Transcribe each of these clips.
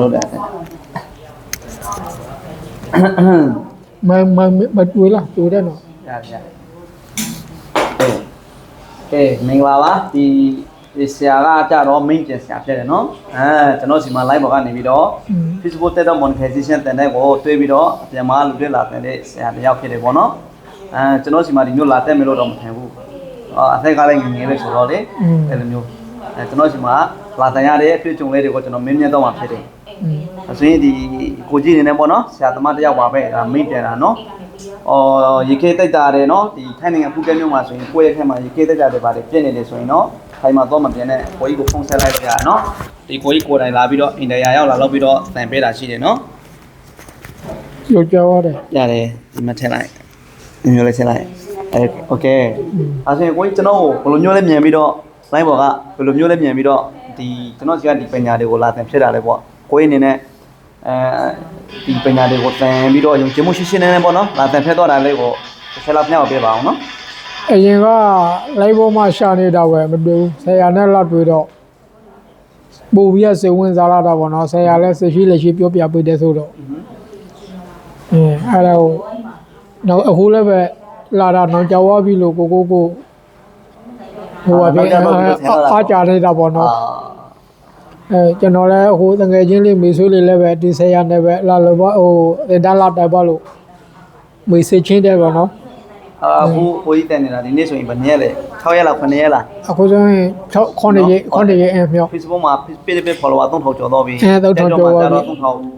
လို့တယ်မတွေ့လားတွေ့တယ်နော်ရတယ်မင်္ဂလာပါဒီဆရာကကြတော့ main ကျဆရာဖြစ်တယ်နော်ကျွန်တော်စီမှာ live ပေါ်ကနေပြီးတော့ Facebook တက်တော့ monetization တင်တဲ့ကိုတွေ့ပြီးတော့အပြန်မှာလူတွေလာတဲ့ဆရာတယောက်ဖြစ်တယ်ပေါ့နော်ကျွန်တော်စီမှာဒီမျိုးလာတက်မယ်လို့တော့မထင်ဘူးအသက်ကလည်းငငယ်လေးဆိုတော့လေအဲ့လိုမျိုးကျွန်တော်စီမှာလာတန်ရတဲ့အတွေ့အကြုံလေးတွေကိုကျွန်တော်မင်းမြတ်တော့မှာဖြစ်တယ်ဆိုရင်ဒီကိုကြီးနေနေပေါ့နော်ဆရာသမားတယောက်ပါပဲဒါ main တင်တာနော်ရေခဲတိုက်တာတယ်နော်ဒီထိုင်းနိုင်ငံဖူးကဲမြို့မှာဆိုရင်ကိုယ့်ရဲ့ထဲမှာရေခဲတိုက်တာတွေပါတယ်ပြည့်နေတယ်ဆိုရင်နော်ထိုင်းမှာတော့မပြင်းတဲ့ကိုကြီးကိုဖုန်းဆက်လိုက်ကြရနော်ဒီကိုကြီးကိုယ်တိုင်လာပြီးတော့အင်တရာရောက်လာလောက်ပြီးတော့တန်ပေးတာရှိတယ်နော်ကြောက်ကြောက်ရတယ်ဒီမှာထည့်လိုက်မျိုးလေးထည့်လိုက်โอเคအဲ့ဆိုရင်ကိုကြီးကျွန်တော်ကိုဘယ်လိုမျိုးလဲမြန်ပြီးတော့ line ပေါ်ကဘယ်လိုမျိုးလဲမြန်ပြီးတော့ဒီကျွန်တော်စီကဒီပညာတွေကိုလာတန်ဖြစ်တာလေပေါ့ကိုကြီးအနေနဲ့ဒီပညာတွေကိုတန်ပြီးတော့ယုံကြည်မှုရှိရှိနေနေပေါ့နော်လာတန်ဖြစ်တော့တာလေးကိုတစ်ချက်လောက်မျှောက်ပေးပါအောင်နော်အရင်က live ပေါ်မှာရှာနေတာပဲမတွေ့ဘူးဆရာနဲ့လောက်တွေ့တော့ပူပြီးစေဝင်စားလာတာပေါ့နော်ဆရာလည်းစိတ်ရှိလက်ရှိပြောပြပေးတယ်ဆိုတော့အဲ့ဒါကိုတော့အခုလည်းပဲလာတာတော့ကြောက်သွားပြီလို့ကိုဟိုပါပဲအားကြနေတာပေါ့နော်ကျွန်တော်လည်းဟိုတငယ်ချင်းလေးမေဆွေးလေးလည်းပဲဒီဆရာနဲ့ပဲလာလို့ဟိုတန်းလာတက်ပါလို့မေဆွေးချင်းတယ်ပေါ့နော်အခုကိုကြီးတန်နေတာဒီနေ့ဆိုရင်ဘယ်နှစ်ရက်လဲ6ရက်လား9ရက်လားအခုဆိုရင်9ရက်အမြောက် Facebook မှာ page follower 3000ကျော်တော့ပြီ3000ကျော်ပါပြီ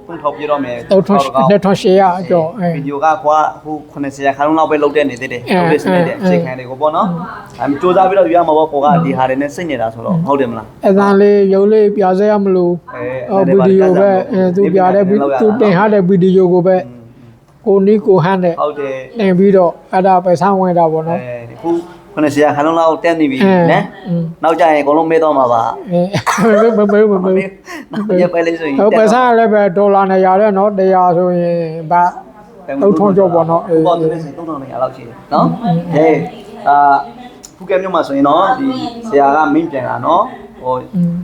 3000ပြည့်တော့မယ်2800ကျော်ဗီဒီယိုကကွာအခု90ခါလုံးလောက်ပဲလုပ်တဲ့နေသေးတယ်လုပ်တဲ့စနစ်တဲ့အခြေခံတွေကိုပေါ့နော်စူးစမ်းပြီးတော့ယူရမှာပေါ့ကိုကဒီဟာတွေနဲ့စိတ်နေတာဆိုတော့ဟုတ်တယ်မလားအသံလေးရုပ်လေးပြစေရမလို့ဗီဒီယိုပဲသူပြတဲ့သူတင်ထားတဲ့ဗီဒီယိုကိုပဲကိုနီကိုဟန်နဲ့ဟုတ်တယ်တင်ပြီးတော့အဲ့ဒါပဲဆောင်းဝင်တာပေါ့နော်အခု90ခါလုံးလောက်တက်နေပြီနော်နောက်ကြရင်အကုန်လုံးမေးတော့မှာပါမရပဲလေးဆိုရင်ဟုတ်ပဲစားလည်းပဲဒေါ်လာနဲ့ရတဲ့နော်100ဆိုရင်ဘာ3000ကျော်ပေါ့နော်ပေါ့သူနဲ့ဆို3000နဲ့ရလောက်ရှိတယ်နော်ဟေးဖူးကဲမြို့မှာဆိုရင်တော့ဒီဆရာကမင်းပြန်တာနော်ဟို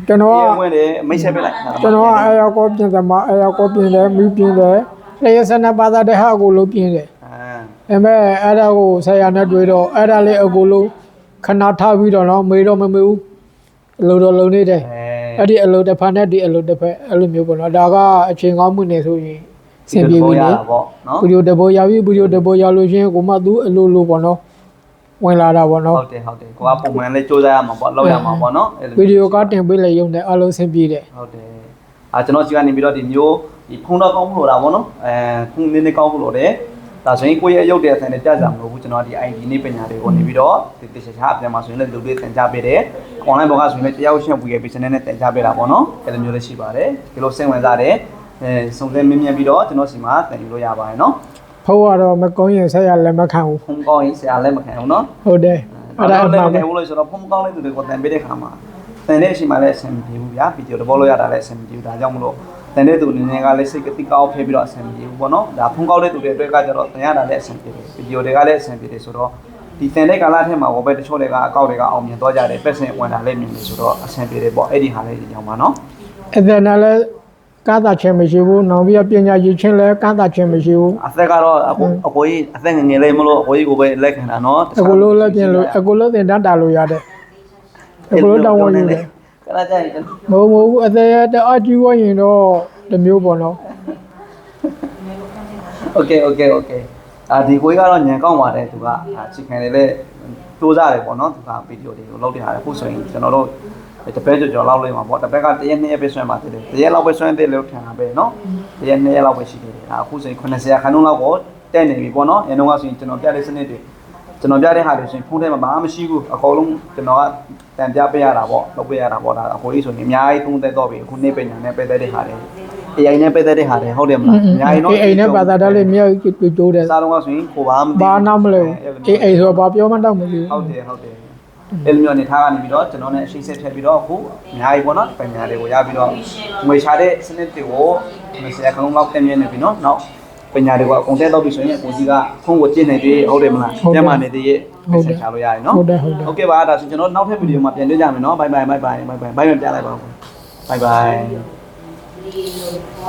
ကျွန်တော်ကဝင်တယ်မိတ်ဆက်ပေးလိုက်ကျွန်တော်ကအဲရောက်ကိုပြင်တယ်မှာအဲရောက်ကိုပြင်တယ်မိပြင်တယ်လျှက်စနပါတာတဲ့ဟာကိုလုံးပြင်တယ်အဲ့မဲ့အဲ့ဒါကိုဆရာနဲ့တွေ့တော့အဲ့ဒါလေးအကိုလုံးခဏထားပြီးတော့နော်မေးတော့မမေးဘူးအလုပ်တော့လုပ်နေတယ်အဲ့ဒီအလုပ်တစ်ဖက်နဲ့ဒီအလုပ်တစ်ဖက်အဲ့လိုမျိုးပေါ့နော်ဒါကအချိန်ကောင်းမှုနေဆိုရင်စင်ပြေပြီလေဗီဒီယိုတဘောရပြီဗီဒီယိုတဘောရလို့ရှင်ကိုမှသူ့အလိုလိုပေါ့နော်ဝင်လာတာပေါ့နော်ဟုတ်တယ်ကိုကပုံမှန်လေးစူးစမ်းရမှာပေါ့လောက်ရမှာပေါ့နော်ဗီဒီယိုကတင်ပေးလိုက်ရုံနဲ့အလုံးစင်ပြေတယ်ဟုတ်တယ်ကျွန်တော်စီကနေပြီးတော့ဒီမျိုးဒီဖုန်းတော့ကောင်းလို့တာပေါ့နော်ဖုန်းလေးကောင်းလို့တယ်ဒါဆိုရင်ကိုယ့်ရဲ့ရုပ်တဲ့အဆိုင်နဲ့ကြာကြမလို့ဘူးကျွန်တော်ဒီ ID နေ့ပညာတွေကိုနေပြီးတော့ဒီတခြားအပြန်မှာဆိုရင်လည်းလူတွေတင်ကြပေးတယ် online ဘောကဆိုရင်လည်းတရားရှင်းပူရဲ့ business နဲ့တင်ကြပေးတာပေါ့နော်အဲ့လိုမျိုးလေးရှိပါတယ်ဒီလိုစိတ်ဝင်စားတယ်စုံစမ်းမြင်မြန်ပြီးတော့ကျွန်တော်စီမှာတင်ယူလို့ရပါတယ်နော်ဖုန်းကတော့မကောင်းရင်ဆက်ရလည်းမခံဘူးဖုန်းကောင်းရင်ဆရာလည်းမခံဘူးနော်ဟုတ်တယ်အဲ့ဒါလည်းမခံဘူးလို့ဆိုတော့ဖုန်းကောင်းတဲ့သူတွေကိုတင်ပေးတဲ့ခါမှာတင်တဲ့အချိန်မှာလည်းအဆင်မပြေဘူးဗျာဗီဒီယိုတဘောလို့ရတာလည်းအဆင်မပြေဘူးဒါကြောင့်မလို့တန်တဲ့သူအနေနဲ့ကလည်းစိတ်ကတိကောက်ဖဲပြီးတော့အဆင်ပြေဘူးပေါ့နော်ဒါဖုန်းကောက်တဲ့သူတွေအတွက်ကကျတော့တင်ရတာလည်းအဆင်ပြေတယ်ဗီဒီယိုတွေကလည်းအဆင်ပြေတယ်ဆိုတော့ဒီတန်တဲ့ကာလထဲမှာဘောပဲတချို့တွေကအကောက်တွေကအောင်မြင်သွားကြတယ်ပတ်စင်ဝင်တာလည်းမြင်တယ်ဆိုတော့အဆင်ပြေတယ်ပေါ့အဲ့ဒီဟာလေးကြောင့်ပါနော်အဲ့ဒါလည်းကားတာချင်းမရှိဘူးနောက်ပြီးပညာရေးချင်းလည်းကားတာချင်းမရှိဘူးအသက်ကတော့အကိုကြီးအသက်ငယ်လေးမလို့အကိုကြီးကိုပဲလက်ခံတာနော်အကိုလိုလည်းပြင်လို့အကိုလိုတင်တန်းတာလို့ရတယ်အကိုလိုတောင်းဝင်နေတယ်ခဏကြရင်မဟုတ်ဘူးအသေးတအားကြီးဝရင်တော့တမျိုးပေါ့နော်โอเคဒီကိုကြီးကတော့ညံကောင်းပါတယ်သူကချစ်ခံတယ်လေစူးစမ်းတယ်ပေါ့နော်သူကဗီဒီယိုတွေကိုလုပ်ထားတယ်အခုဆိုရင်ကျွန်တော်တို့တပည့်ကျော်လောက်လေးမှာပေါ့တပည့်က1ရက်2ရက်ပဲဆွဲမှာတည်း1ရက်လောက်ပဲဆွဲတယ်လို့ထင်တာပဲနော်1ရက်2ရက်လောက်ပဲရှိသေးတယ်အခုဆိုရင်90ခန်းလုံးလောက်ကိုတက်နေပြီပေါ့နော်အရင်တော့ဆိုရင်ကျွန်တော်ပြတဲ့စနစ်တွေကျွန်တော်ပြတဲ့ဟာတွေဆိုရင်ဖုန်းထဲမှာဘာမှမရှိဘူးအကုန်လုံးကျွန်တော်ကတန်ပြပေးရတာပေါ့လုပ်ပေးရတာပေါ့ဒါအကိုကြီးဆိုရင်အများကြီးသုံးသက်တော့ပြီအခုနေ့ပညာနဲ့ပဲတဲ့ဟာတွေ AI နဲ့ပဲတဲ့ဟာတွေဟုတ်တယ်မလားအများကြီးနော် AI နဲ့ပါတာလည်းမြောက်တိုးတယ်စားတော့ဆိုရင်ကိုဘာမသိဘာနားမလဲ AI ဆိုတော့ဘာပြောမှတော့မသိဘူးဟုတ်တယ်အဲ့လိုမျိုးအနေထားကနေပြီးတော့ကျွန်တော်နဲ့အရှိတ်ဆက်ထည့်ပြီးတော့အခုအများကြီးပေါ့နော်ပညာတွေကိုရပြီးတော့ငွေရှာတဲ့စနစ်တွေကို20ခန်းလောက်တက်မြင့်နေပြီနော်နောက်ပညာတွေကိုအကုန်တက်တော့ပြီဆိုရင်ကိုကြီးကဖုန်းကိုကျင့်နေသေးဟုတ်တယ်မလားပြန်မှနေသေးရဲ့ဆက်ချလို့ရတယ်နော်ဟုတ်တယ်โอเคပါဒါဆိုကျွန်တော်နောက်ထပ်ဗီဒီယိုမှာပြန်တွေ့ကြမယ်နော်ဘိုင်ဘိုင်ပြလိုက်ပါဦးဘိုင်ဘိုင် ဒီလို